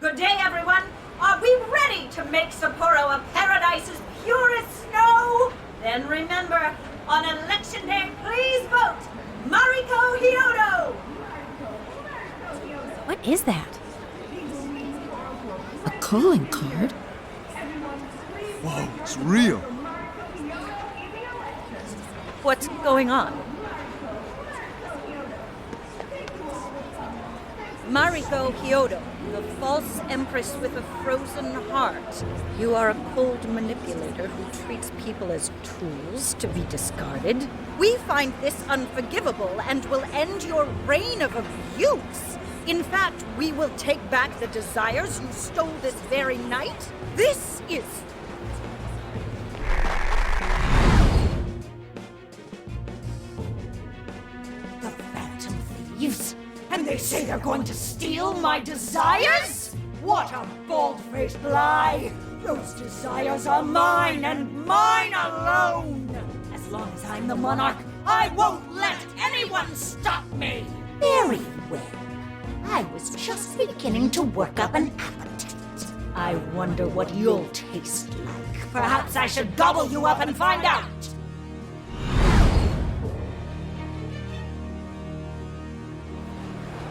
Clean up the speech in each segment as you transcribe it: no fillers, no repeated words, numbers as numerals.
Good day, everyone. Are we ready to make Sapporo a paradise as pure as snow? Then remember, on election day, please vote Mariko Hyodo! What is that? A calling card? Whoa, it's real. What's going on? Mariko Hyodo, the false empress with a frozen heart. You are a cold manipulator who treats people as tools to be discarded. We find this unforgivable and will end your reign of abuse. In fact, we will take back the desires you stole this very night. This is... the Phantom Thieves? And they say they're going to steal my desires? What a bold-faced lie! Those desires are mine and mine alone! As long as I'm the monarch, I won't let anyone stop me! Very well. I was just beginning to work up an appetite. I wonder what you'll taste like. Perhaps I should gobble you up and find out!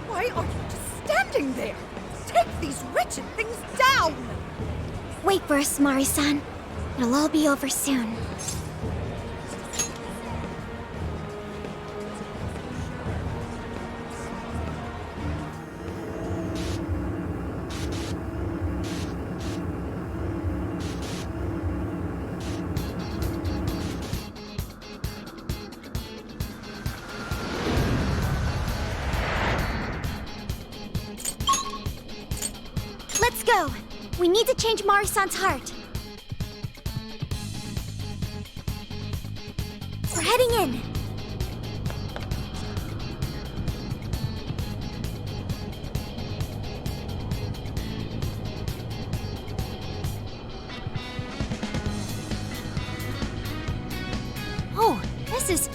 Why are you just standing there? Take these wretched things down! Wait for us, Mari-san. It'll all be over soon. Let's go! We need to change Mari-san's heart. We're heading in. Oh, this is...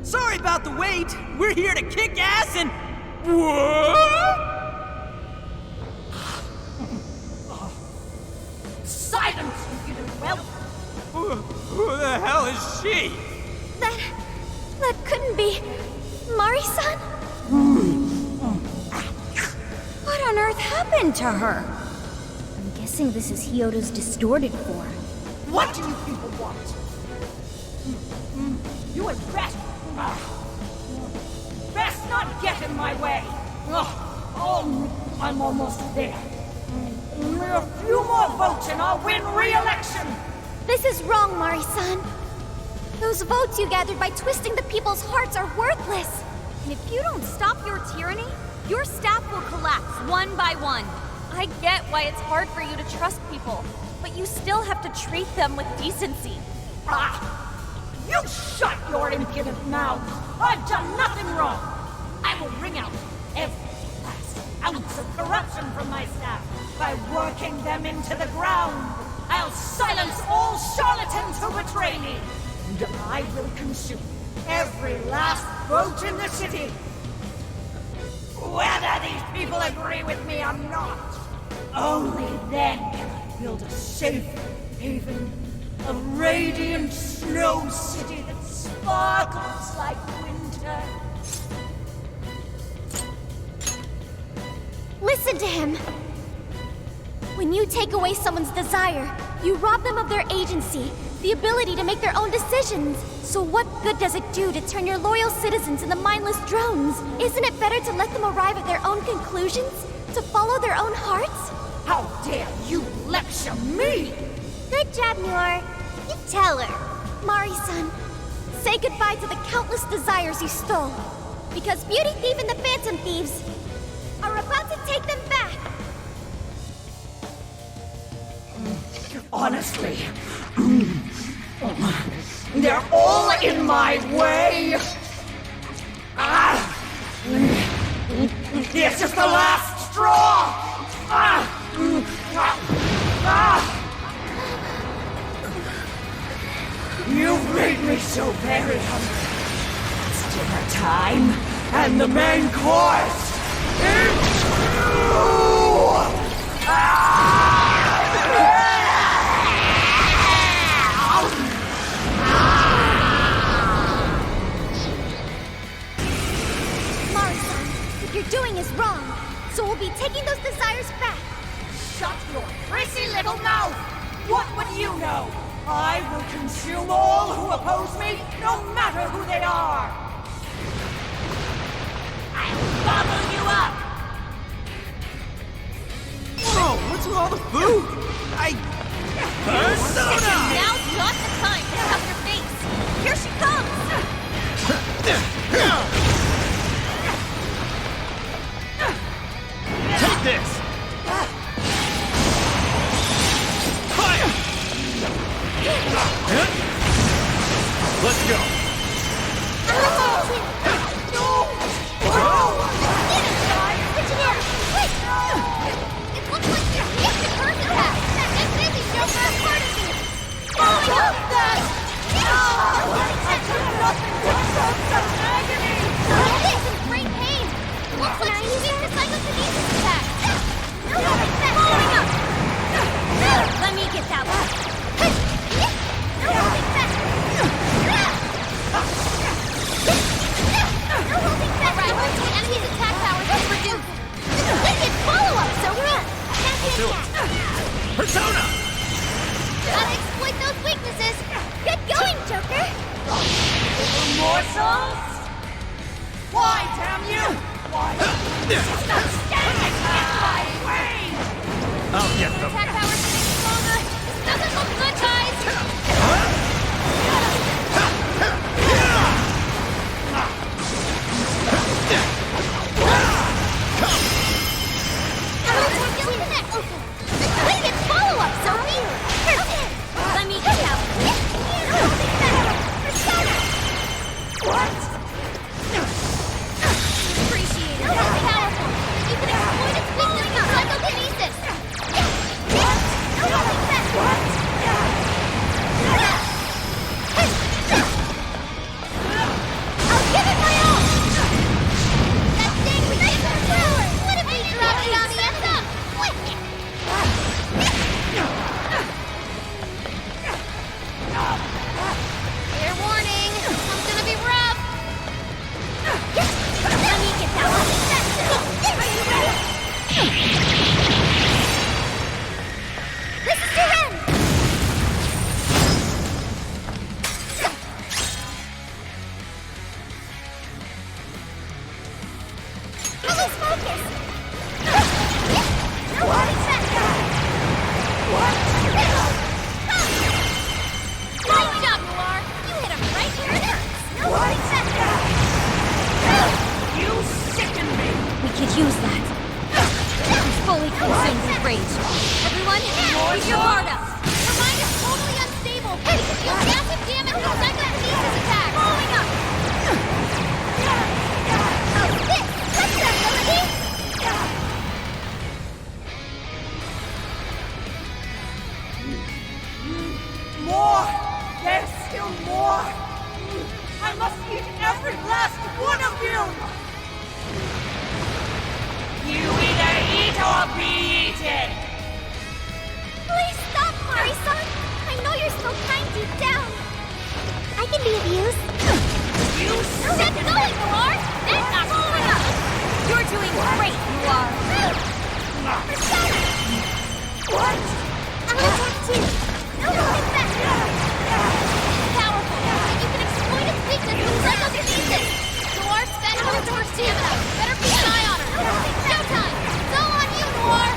Sorry about the wait. We're here to kick ass and... What? Silence, you little whelp! Who the hell is she? That couldn't be... Mari-san? What on earth happened to her? I'm guessing this is Hyodo's distorted form. What do you people want? You had best... best not get in my way! Oh, I'm almost there. A few more votes and I'll win re-election! This is wrong, Mari-san. Those votes you gathered by twisting the people's hearts are worthless. And if you don't stop your tyranny, your staff will collapse one by one. I get why it's hard for you to trust people, but you still have to treat them with decency. You shut your impudent mouth! I've done nothing wrong! I will wring out every last ounce of corruption from my staff by working them into the ground! I'll silence all charlatans who betray me! And I will consume every last vote in the city! Whether these people agree with me or not! Only then can I build a safe haven, a radiant snow city that sparkles like winter. Listen to him. When you take away someone's desire, you rob them of their agency, the ability to make their own decisions. So what good does it do to turn your loyal citizens into mindless drones? Isn't it better to let them arrive at their own conclusions? To follow their own hearts? How dare you lecture me! Good job, Muir. You tell her. Mari-san, say goodbye to the countless desires you stole. Because Beauty Thief and the Phantom Thieves are about to take them back. Honestly, they're all in my way! This is the last straw! You've made me so very hungry. It's dinner time, and the main course is you! Mari-san, what you're doing is wrong. So we'll be taking those desires back. Shut your prissy little mouth! What would you know? I will consume all who oppose me, no matter who they are! I'll gobble you up! Whoa, what's with all the food? Persona! Now's not the time to stuff your face! Here she comes! Take this! Fire! Let's go! It looks like you're hit the curse attack. That busy show for a part of you. Following up that! I took nothing but such agony! This is great pain. Looks like she's weak to psychokinesis attack. Following up! Let me get that one. You're holding fast. Alright, the enemy's attack power is reduced. Wicked follow-up, so run! Do it! Persona! Gotta exploit those weaknesses! Get going, Joker! Little morsels? Why, damn you? Why? Stop standing in my way! I'll get them! Attack power's getting stronger! This doesn't look good, guys! Wicked follow-up, Sophie! Let me get out! What? Appreciate it. That's powerful. You can exploit its weakness with psychokinesis. I'll give it my all. That dang ridiculous power. What if we drop it on the end up? Fair warning. I'm gonna be rough. Let me get that one. Are you ready? This is your end. Lose focus. What is that? What? Nice job, Noir. You hit him right where it hurts. What is that? You sicken me! We could use that. He's fully consumed with rage. Everyone, keep your guard up. Your mind is totally unstable. You can deal massive damage with psychokinesis attacks. Following up. How's this? That's that ability. More! There's still more! I must eat every last one of you! You either eat or be eaten! Please stop, Mari-san. I know you're so kind deep down. I can be of use. You Get sicken going, me! Noir. Then not following up. You're doing great, you are. What? I'm gonna attack too. No, take that. Powerful, and you can exploit its weakness with psychokinesis. Noir spent most of her stamina. Better keep an eye on her. Showtime. It's all on you, Noir.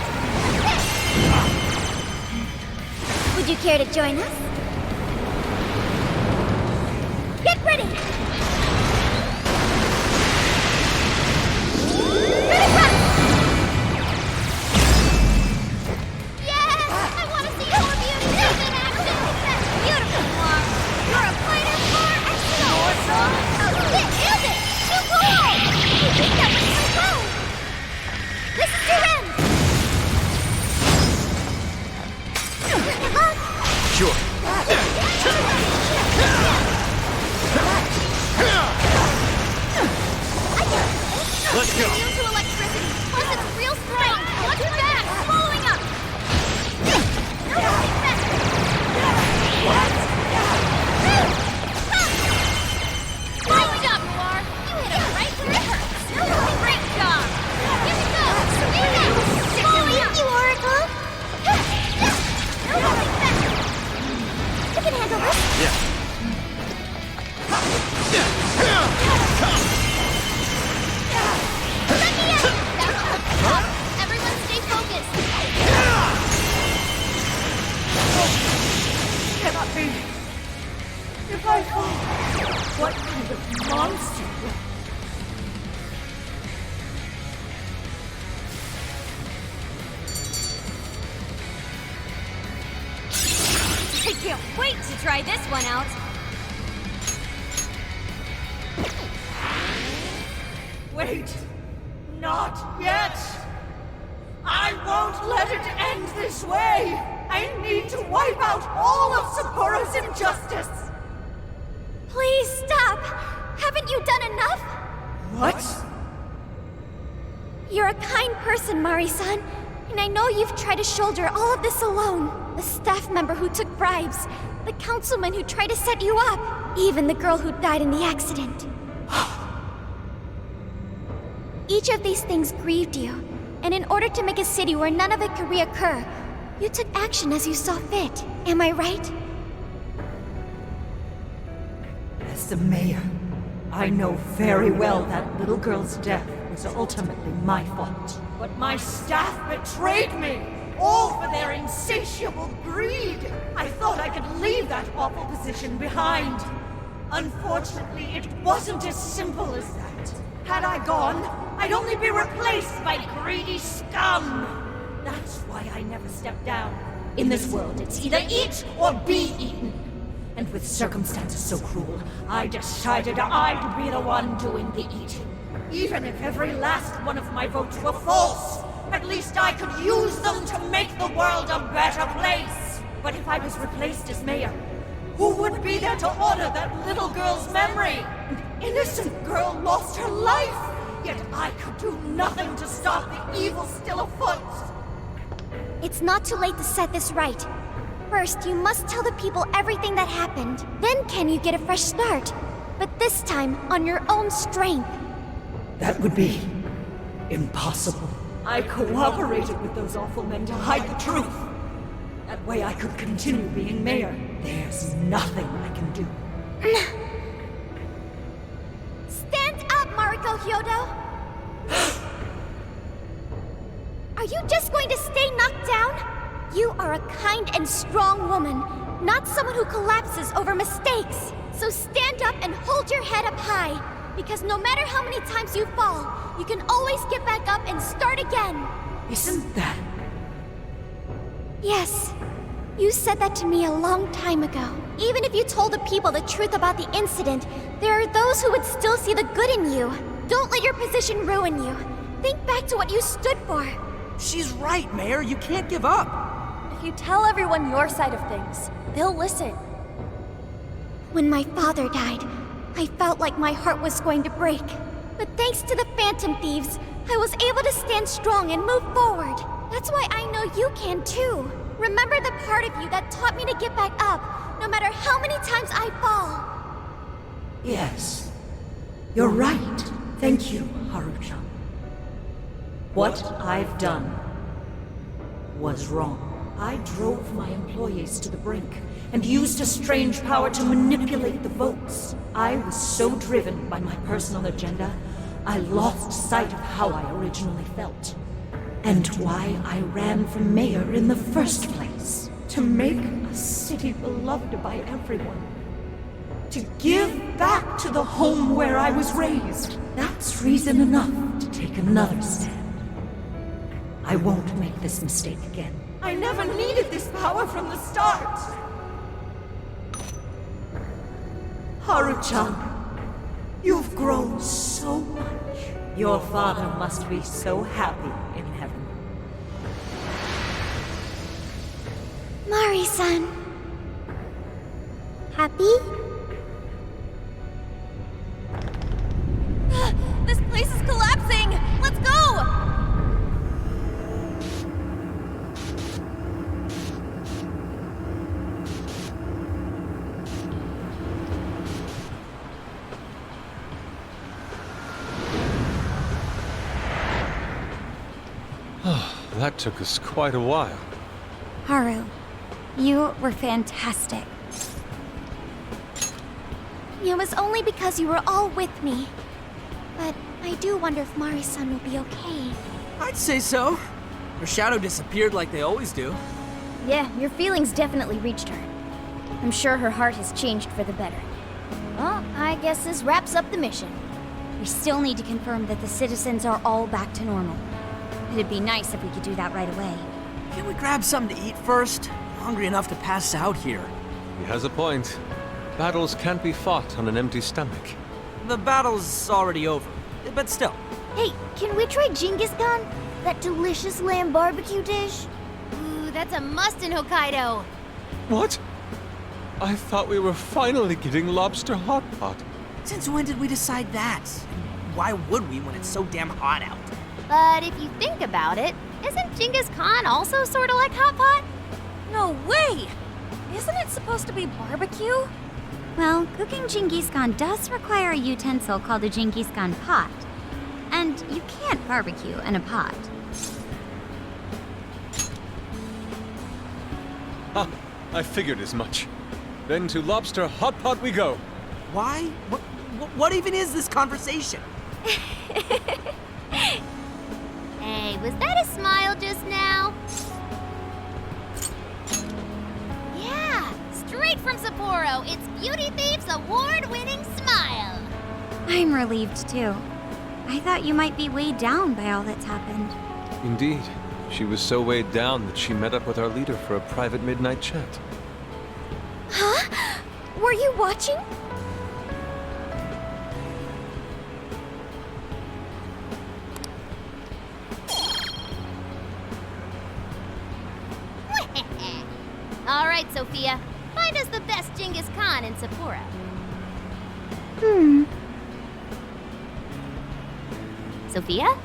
Would you care to join us? Get ready. Yes! I want to see more beauty in action! Beautiful, Noir! You're a fighter par excellence! Nailed it! So cool! You did that one so well! This is your end! Sure. Let's go. Immune to electricity, plus it's real strong! Watch your back! Following up! Great job, Noir! You hit it right where it hurts! Great job! Here we go! Following up! You, Oracle! You can handle this! Yeah. Let me in! That's up! Everyone stay focused! Cannot be. If I fall, what kind of monster? I can't wait to try this one out. Wait, not yet. I won't let it end this way. I need to wipe out all of Sapporo's injustice. Please stop! Haven't you done enough? What? You're a kind person, Mari-san, and I know you've tried to shoulder all of this alone. The staff member who took bribes, the councilman who tried to set you up, even the girl who died in the accident. Each of these things grieved you, and in order to make a city where none of it could reoccur, you took action as you saw fit. Am I right? As the mayor, I know very well that little girl's death was ultimately my fault. But my staff betrayed me, all for their insatiable greed. I thought I could leave that awful position behind. Unfortunately, it wasn't as simple as that. Had I gone, I'd only be replaced by greedy scum. That's why I never stepped down. In this world, it's either eat or be eaten. And with circumstances so cruel, I decided I'd be the one doing the eating. Even if every last one of my votes were false, at least I could use them to make the world a better place. But if I was replaced as mayor, who would be there to honor that little girl's memory? An innocent girl lost her life, yet I could do nothing to stop the evil still afoot. It's not too late to set this right. First, you must tell the people everything that happened. Then can you get a fresh start? But this time, on your own strength. That would be impossible. I cooperated with those awful men to hide the truth. That way I could continue being mayor. There's nothing I can do. Stand up, Mariko Hyodo! Are you just going to stay knocked down? You are a kind and strong woman, not someone who collapses over mistakes. So stand up and hold your head up high, because no matter how many times you fall, you can always get back up and start again. Isn't that... Yes. You said that to me a long time ago. Even if you told the people the truth about the incident, there are those who would still see the good in you. Don't let your position ruin you. Think back to what you stood for. She's right, Mayor. You can't give up. If you tell everyone your side of things, they'll listen. When my father died, I felt like my heart was going to break. But thanks to the Phantom Thieves, I was able to stand strong and move forward. That's why I know you can too. Remember the part of you that taught me to get back up, no matter how many times I fall. Yes. You're right. Thank you, Haru-chan. What I've done was wrong. I drove my employees to the brink and used a strange power to manipulate the votes. I was so driven by my personal agenda, I lost sight of how I originally felt. And why I ran for mayor in the first place. To make a city beloved by everyone. To give back to the home where I was raised. That's reason enough to take another stand. I won't make this mistake again. I never needed this power from the start. Haru-chan, grown so much. Your father must be so happy in heaven. Mari-san. Happy? This place is collapsing! Let's go! That took us quite a while. Haru, you were fantastic. It was only because you were all with me. But I do wonder if Mari-san will be okay. I'd say so. Her shadow disappeared like they always do. Yeah, your feelings definitely reached her. I'm sure her heart has changed for the better. Well, I guess this wraps up the mission. We still need to confirm that the citizens are all back to normal. It'd be nice if we could do that right away. Can't we grab something to eat first? I'm hungry enough to pass out here. He has a point. Battles can't be fought on an empty stomach. The battle's already over, but still. Hey, can we try Genghis Khan? That delicious lamb barbecue dish? Ooh, that's a must in Hokkaido. What? I thought we were finally getting lobster hot pot. Since when did we decide that? And why would we when it's so damn hot out? But if you think about it, isn't Genghis Khan also sort of like hot pot? No way! Isn't it supposed to be barbecue? Well, cooking Genghis Khan does require a utensil called a Genghis Khan pot. And you can't barbecue in a pot. Ha! I figured as much. Then to lobster hot pot we go. Why? What even is this conversation? Hey, was that a smile just now? Yeah, straight from Sapporo, it's Beauty Thief's award-winning smile. I'm relieved too. I thought you might be weighed down by all that's happened. Indeed. She was so weighed down that she met up with our leader for a private midnight chat. Huh? Were you watching? All right, Sophia, find us the best Genghis Khan in Sapporo. Sophia?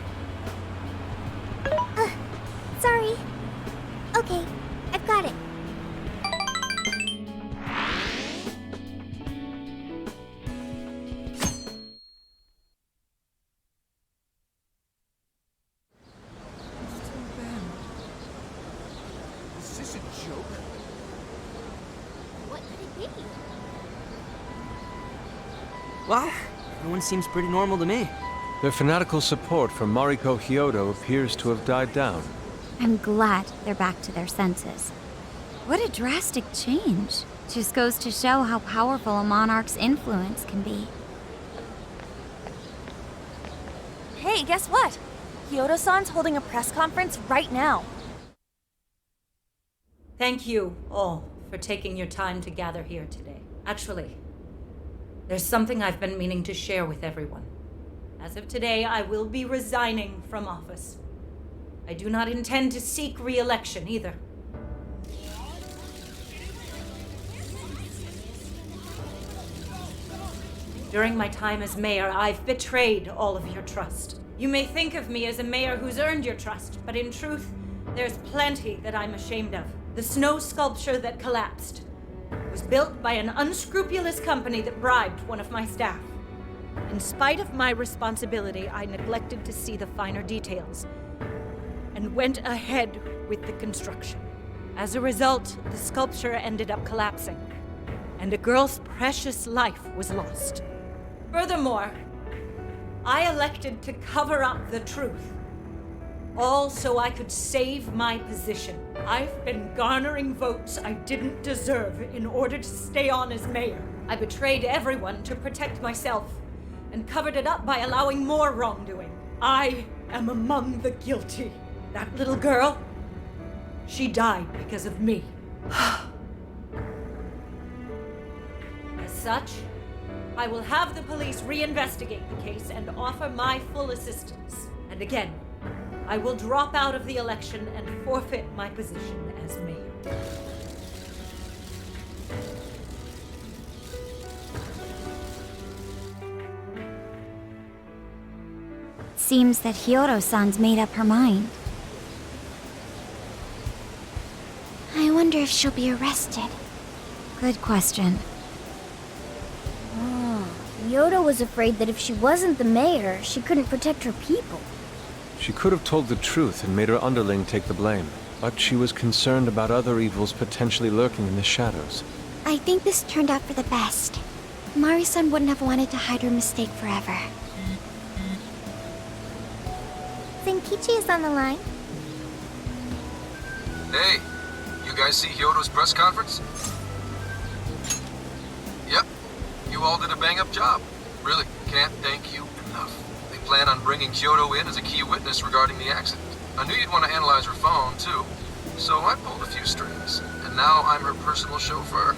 Sorry. Okay, I've got it. Is this a joke? What could it be? Well, everyone seems pretty normal to me. Their fanatical support for Mariko Hyodo appears to have died down. I'm glad they're back to their senses. What a drastic change. Just goes to show how powerful a monarch's influence can be. Hey, guess what? Hyodo-san's holding a press conference right now. Thank you all for taking your time to gather here today. Actually, there's something I've been meaning to share with everyone. As of today, I will be resigning from office. I do not intend to seek re-election either. During my time as mayor, I've betrayed all of your trust. You may think of me as a mayor who's earned your trust, but in truth, there's plenty that I'm ashamed of. The snow sculpture that collapsed was built by an unscrupulous company that bribed one of my staff. In spite of my responsibility, I neglected to see the finer details and went ahead with the construction. As a result, the sculpture ended up collapsing, and a girl's precious life was lost. Furthermore, I elected to cover up the truth, all so I could save my position. I've been garnering votes I didn't deserve in order to stay on as mayor. I betrayed everyone to protect myself and covered it up by allowing more wrongdoing. I am among the guilty. That little girl, she died because of me. As such, I will have the police reinvestigate the case and offer my full assistance. And again, I will drop out of the election and forfeit my position as mayor. Seems that Hyodo-san's made up her mind. I wonder if she'll be arrested. Good question. Hyodo was afraid that if she wasn't the mayor, she couldn't protect her people. She could have told the truth and made her underling take the blame, but she was concerned about other evils potentially lurking in the shadows. I think this turned out for the best. Mari-san wouldn't have wanted to hide her mistake forever. Zenkichi is on the line. Hey, you guys see Hyodo's press conference? Yep, you all did a bang-up job. Really, can't thank you enough. They plan on bringing Hyodo in as a key witness regarding the accident. I knew you'd want to analyze her phone, too. So I pulled a few strings, and now I'm her personal chauffeur.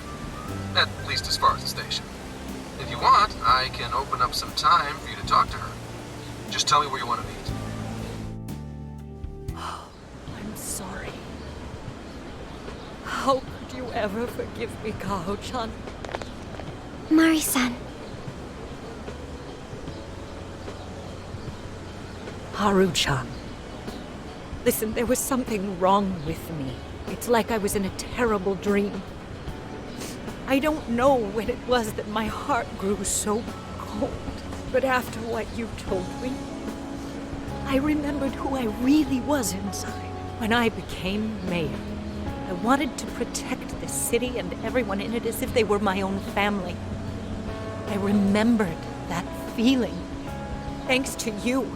At least as far as the station. If you want, I can open up some time for you to talk to her. Just tell me where you want to meet. I'm sorry. How could you ever forgive me, Kaho-chan? Mari-san. Haru-chan. Listen, there was something wrong with me. It's like I was in a terrible dream. I don't know when it was that my heart grew so cold, but after what you told me, I remembered who I really was inside. When I became mayor, I wanted to protect this city and everyone in it as if they were my own family. I remembered that feeling. Thanks to you,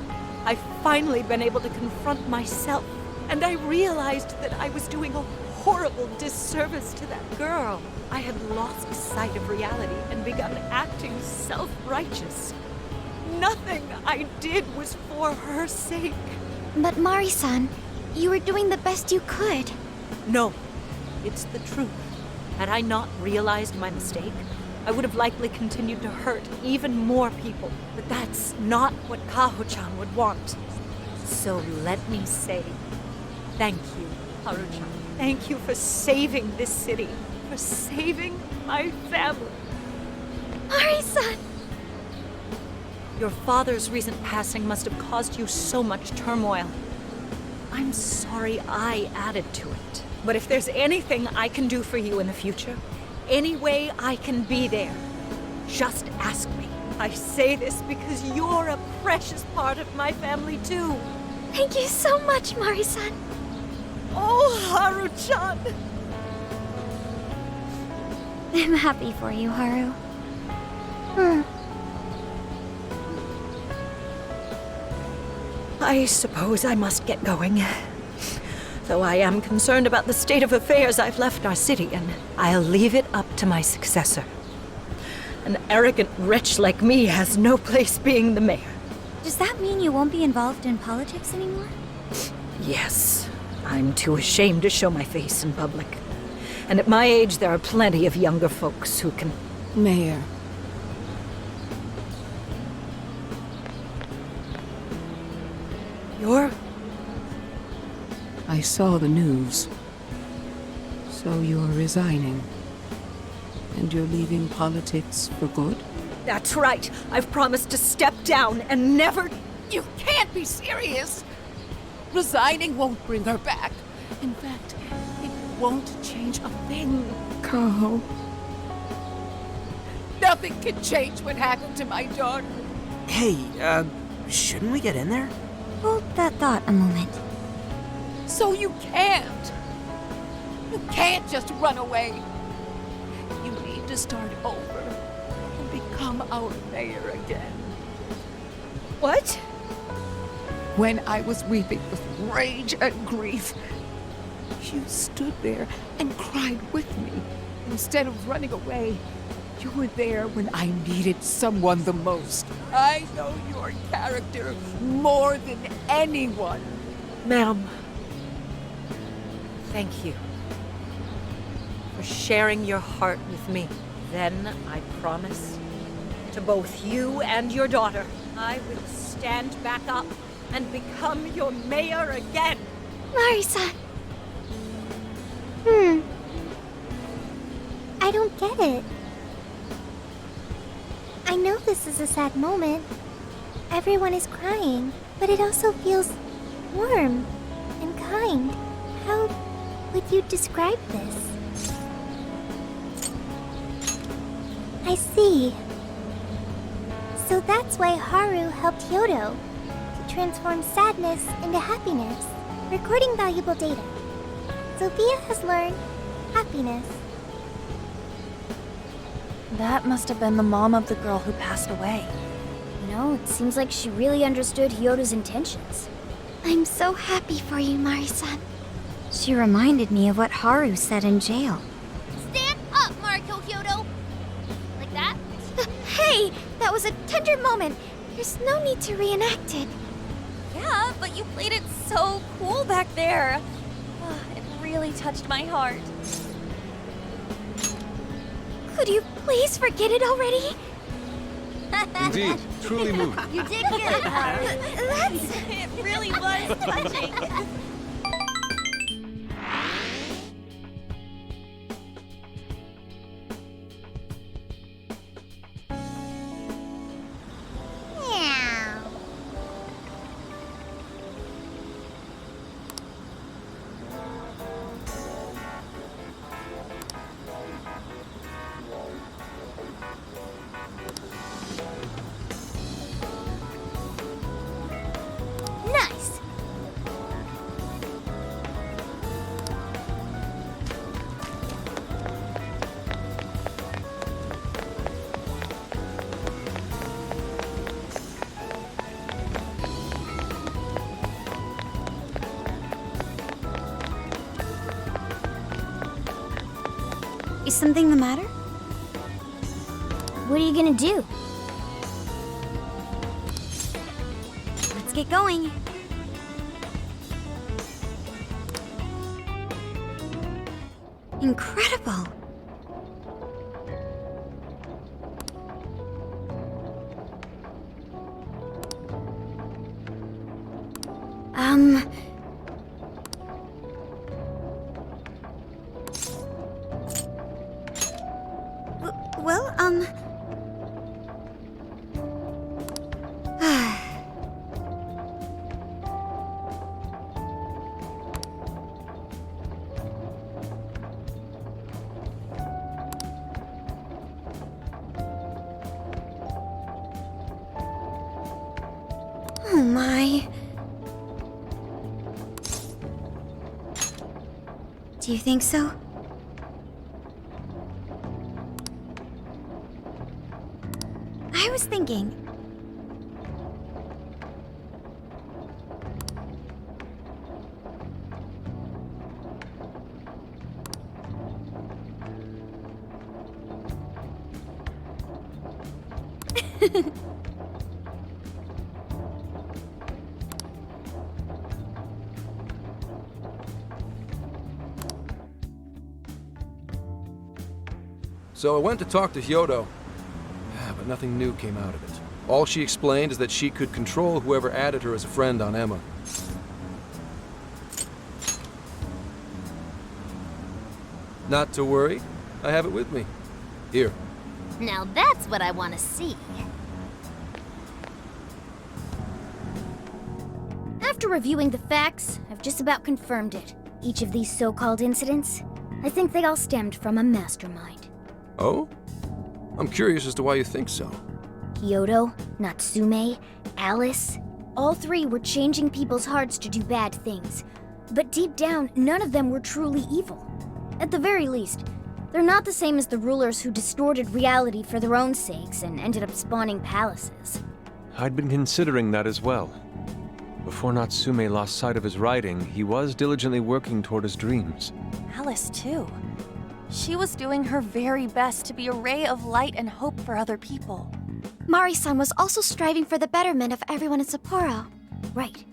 I've finally been able to confront myself, and I realized that I was doing a horrible disservice to that girl. I had lost sight of reality and begun acting self-righteous. Nothing I did was for her sake. But Mari-san, you were doing the best you could. No, it's the truth. Had I not realized my mistake, I would have likely continued to hurt even more people. But that's not what Kaho-chan would want. So let me say, thank you, Haru-chan. Thank you for saving this city, for saving my family. Mari-san! Your father's recent passing must have caused you so much turmoil. I'm sorry I added to it. But if there's anything I can do for you in the future, any way I can be there, just ask me. I say this because you're a precious part of my family too. Thank you so much, Mari-san. Oh, Haru-chan! I'm happy for you, Haru. I suppose I must get going. Though I am concerned about the state of affairs, I've left our city, and I'll leave it up to my successor. An arrogant wretch like me has no place being the mayor. Does that mean you won't be involved in politics anymore? Yes, I'm too ashamed to show my face in public. And at my age, there are plenty of younger folks who can... Mayor. You're... I saw the news. So you're resigning. And you're leaving politics for good? That's right. I've promised to step down and never... You can't be serious! Resigning won't bring her back. In fact, it won't change a thing. Kaho. Nothing can change what happened to my daughter. Hey, shouldn't we get in there? Hold that thought a moment. So you can't. You can't just run away. You need to start over and become our mayor again. What? When I was weeping with rage and grief, you stood there and cried with me. Instead of running away, you were there when I needed someone the most. I know your character more than anyone. Ma'am, thank you for sharing your heart with me. Then I promise To both you and your daughter, I will stand back up and become your mayor again. Mari-san. I don't get it. I know this is a sad moment. Everyone is crying, but it also feels warm and kind. How would you describe this? I see. So that's why Haru helped Hyodo to transform sadness into happiness, recording valuable data. Sophia has learned happiness. That must have been the mom of the girl who passed away. You know, it seems like she really understood Hyodo's intentions. I'm so happy for you, Mari-san. She reminded me of what Haru said in jail. Stand up, Mariko Hyodo! Like that? Hey! That was a tender moment. There's no need to reenact it. Yeah, but you played it so cool back there. It really touched my heart. Could you please forget it already? Indeed, truly moving. You did good, Haru. It really was touching. Nice. Is something the matter? What are you gonna do? Let's get going. Incredible. Well, oh my. Do you think so? I was thinking. So I went to talk to Hyodo, but nothing new came out of it. All she explained is that she could control whoever added her as a friend on Emma. Not to worry, I have it with me. Here. Now that's what I want to see. After reviewing the facts, I've just about confirmed it. Each of these so-called incidents, I think they all stemmed from a mastermind. Oh? I'm curious as to why you think so. Hyodo, Natsume, Alice, all three were changing people's hearts to do bad things. But deep down, none of them were truly evil. At the very least, they're not the same as the rulers who distorted reality for their own sakes and ended up spawning palaces. I'd been considering that as well. Before Natsume lost sight of his writing, he was diligently working toward his dreams. Alice, too. She was doing her very best to be a ray of light and hope for other people. Mari-san was also striving for the betterment of everyone in Sapporo. Right.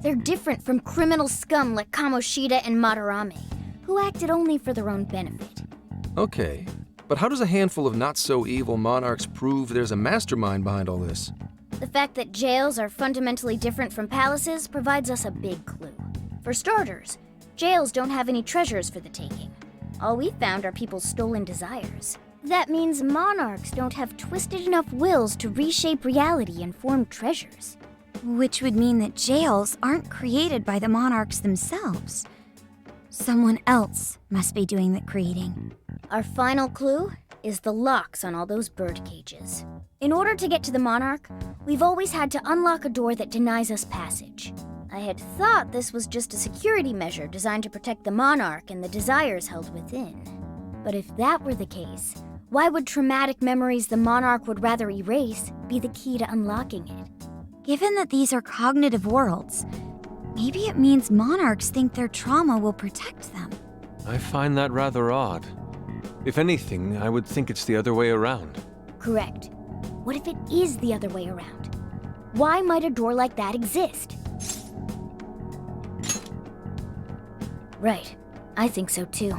They're different from criminal scum like Kamoshida and Madarame, who acted only for their own benefit. Okay, But how does a handful of not-so-evil monarchs prove there's a mastermind behind all this? The fact that jails are fundamentally different from palaces provides us a big clue. For starters, jails don't have any treasures for the taking. All we've found are people's stolen desires. That means monarchs don't have twisted enough wills to reshape reality and form treasures. Which would mean that jails aren't created by the monarchs themselves. Someone else must be doing the creating. Our final clue is the locks on all those bird cages. In order to get to the monarch, we've always had to unlock a door that denies us passage. I had thought this was just a security measure designed to protect the monarch and the desires held within. But if that were the case, why would traumatic memories the monarch would rather erase be the key to unlocking it? Given that these are cognitive worlds, maybe it means monarchs think their trauma will protect them. I find that rather odd. If anything, I would think it's the other way around. Correct. What if it is the other way around? Why might a door like that exist? Right. I think so too.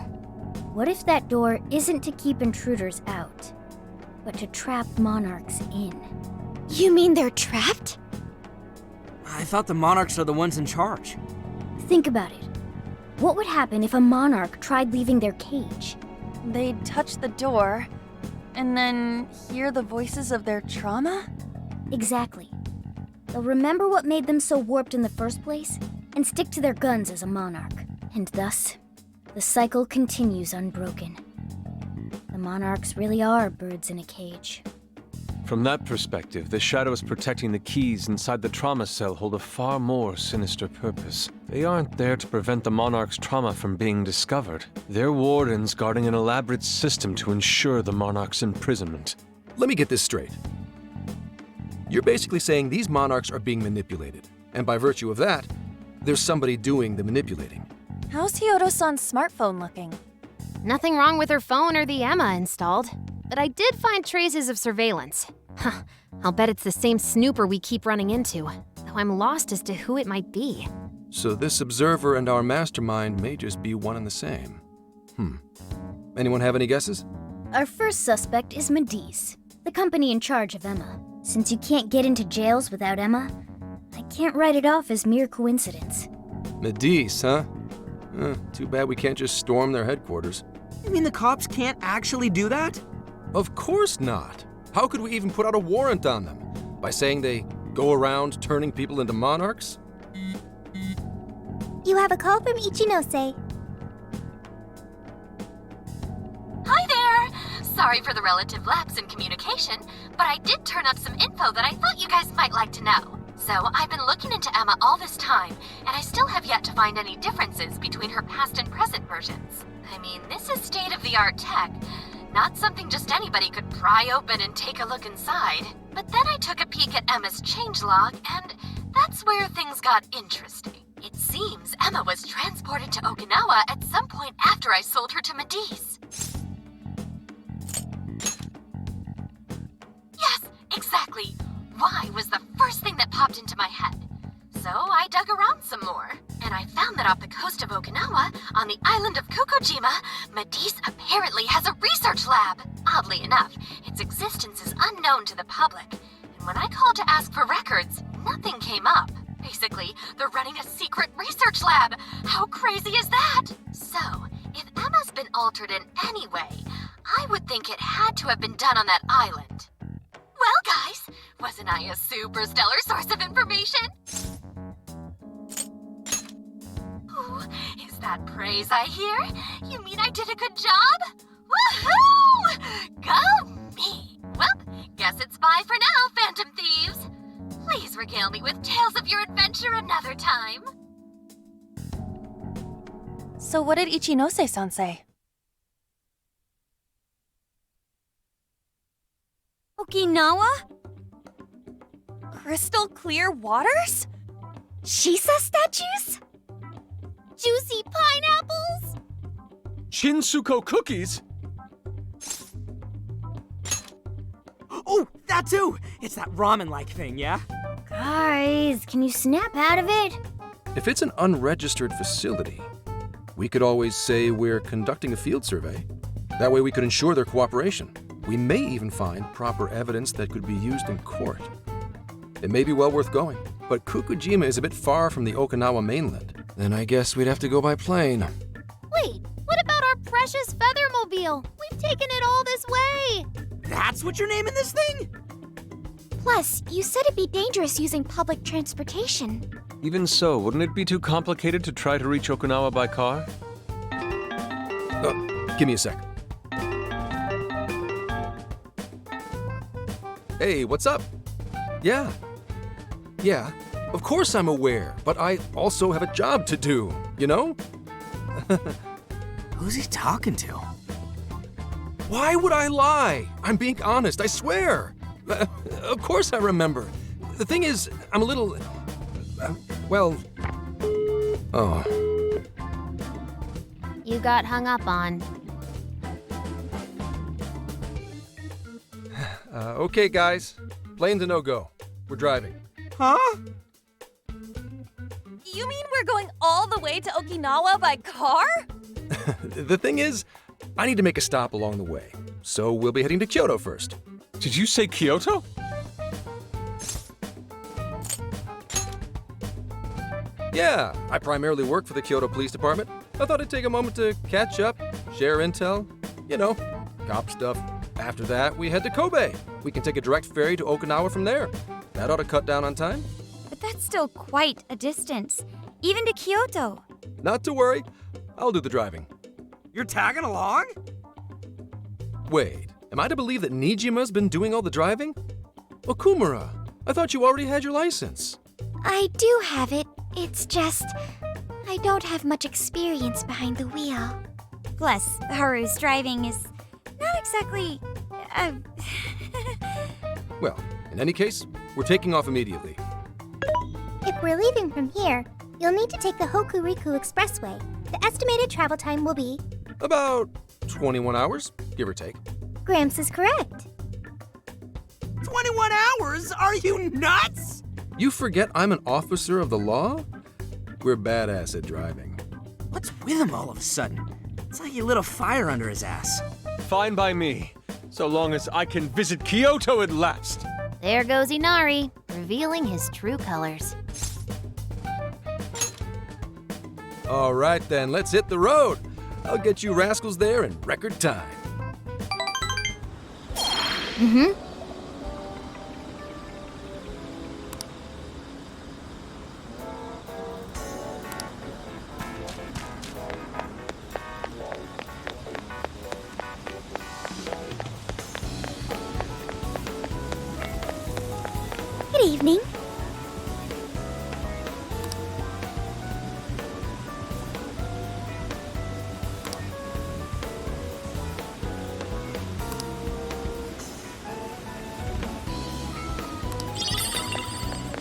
What if that door isn't to keep intruders out, but to trap monarchs in? You mean they're trapped? I thought the monarchs are the ones in charge. Think about it. What would happen if a monarch tried leaving their cage? They'd touch the door, and then hear the voices of their trauma? Exactly. They'll remember what made them so warped in the first place, and stick to their guns as a monarch. And thus, the cycle continues unbroken. The monarchs really are birds in a cage. From that perspective, the shadows protecting the keys inside the trauma cell hold a far more sinister purpose. They aren't there to prevent the monarch's trauma from being discovered. They're wardens guarding an elaborate system to ensure the monarch's imprisonment. Let me get this straight. You're basically saying these monarchs are being manipulated, and by virtue of that, there's somebody doing the manipulating. How's Hyodo-san's smartphone looking? Nothing wrong with her phone or the Emma installed, but I did find traces of surveillance. Huh, I'll bet it's the same snooper we keep running into, though I'm lost as to who it might be. So this observer and our mastermind may just be one and the same. Anyone have any guesses? Our first suspect is Medice, the company in charge of Emma. Since you can't get into jails without Emma, I can't write it off as mere coincidence. Medice, huh? Too bad we can't just storm their headquarters. You mean the cops can't actually do that? Of course not. How could we even put out a warrant on them? By saying they go around turning people into monarchs? You have a call from Ichinose. Hi there! Sorry for the relative lapse in communication, but I did turn up some info that I thought you guys might like to know. So I've been looking into Emma all this time, and I still have yet to find any differences between her past and present versions. I mean, this is state-of-the-art tech, not something just anybody could pry open and take a look inside. But then I took a peek at Emma's changelog, and that's where things got interesting. It seems Emma was transported to Okinawa at some point after I sold her to Medice. Yes, exactly. Why was the first thing that popped into my head. So I dug around some more, and I found that off the coast of Okinawa, on the island of Kokojima, Medice apparently has a research lab. Oddly enough, its existence is unknown to the public, and when I called to ask for records, nothing came up. Basically, they're running a secret research lab. How crazy is that? So, if Emma's been altered in any way, I would think it had to have been done on that island. Well, guys, wasn't I a super stellar source of information? Ooh, is that praise I hear? You mean I did a good job? Woohoo! Go me! Well, guess it's bye for now, Phantom Thieves. Please regale me with tales of your adventure another time. So what did Ichinose-san say? Okinawa? Crystal clear waters? Shisa statues? Juicy pineapples? Shinsuko cookies? Oh, that too! It's that ramen-like thing, yeah? Guys, can you snap out of it? If it's an unregistered facility, we could always say we're conducting a field survey. That way we could ensure their cooperation. We may even find proper evidence that could be used in court. It may be well worth going, but Kokujima is a bit far from the Okinawa mainland. Then I guess we'd have to go by plane. Wait, what about our precious Feathermobile? We've taken it all this way! That's what you're naming this thing? Plus, you said it'd be dangerous using public transportation. Even so, wouldn't it be too complicated to try to reach Okinawa by car? Give me a sec. Hey, what's up? Yeah, of course I'm aware, but I also have a job to do, you know? Who's he talking to? Why would I lie? I'm being honest, I swear. Of course I remember. The thing is, I'm a little... Oh. You got hung up on. Okay, guys. Plane's a no-go. We're driving. Huh? You mean we're going all the way to Okinawa by car? The thing is, I need to make a stop along the way. So we'll be heading to Kyoto first. Did you say Kyoto? Yeah, I primarily work for the Kyoto Police Department. I thought I'd take a moment to catch up, share intel, you know, cop stuff. After that, we head to Kobe. We can take a direct ferry to Okinawa from there. That ought to cut down on time. But that's still quite a distance, even to Kyoto. Not to worry, I'll do the driving. You're tagging along? Wait, am I to believe that Nijima's been doing all the driving? Okumura, I thought you already had your license. I do have it. It's just, I don't have much experience behind the wheel. Plus, Haru's driving is not exactly... Well, in any case, we're taking off immediately. If we're leaving from here, you'll need to take the Hokuriku Expressway. The estimated travel time will be... About 21 hours, give or take. Gramps is correct. 21 hours? Are you nuts? You forget I'm an officer of the law? We're badass at driving. What's with him all of a sudden? It's like he lit a fire under his ass. Fine by me, so long as I can visit Kyoto at last. There goes Inari, revealing his true colors. All right then, let's hit the road. I'll get you rascals there in record time. Good evening.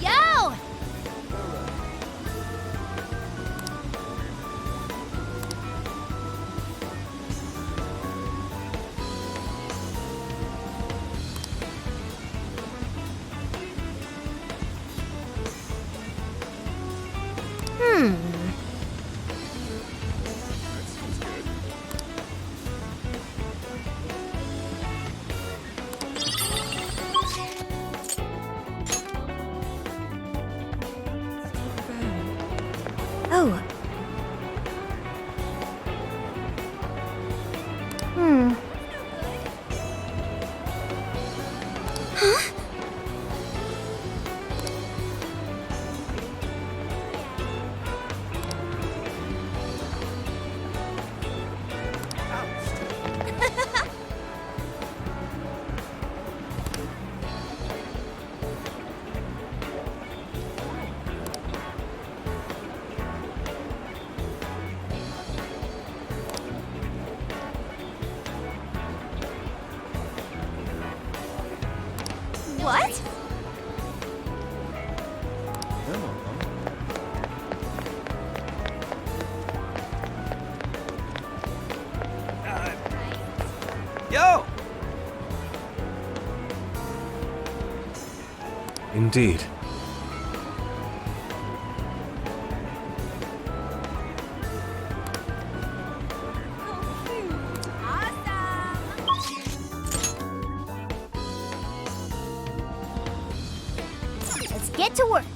Yo! Oh. What? Yo! Indeed. Get to work.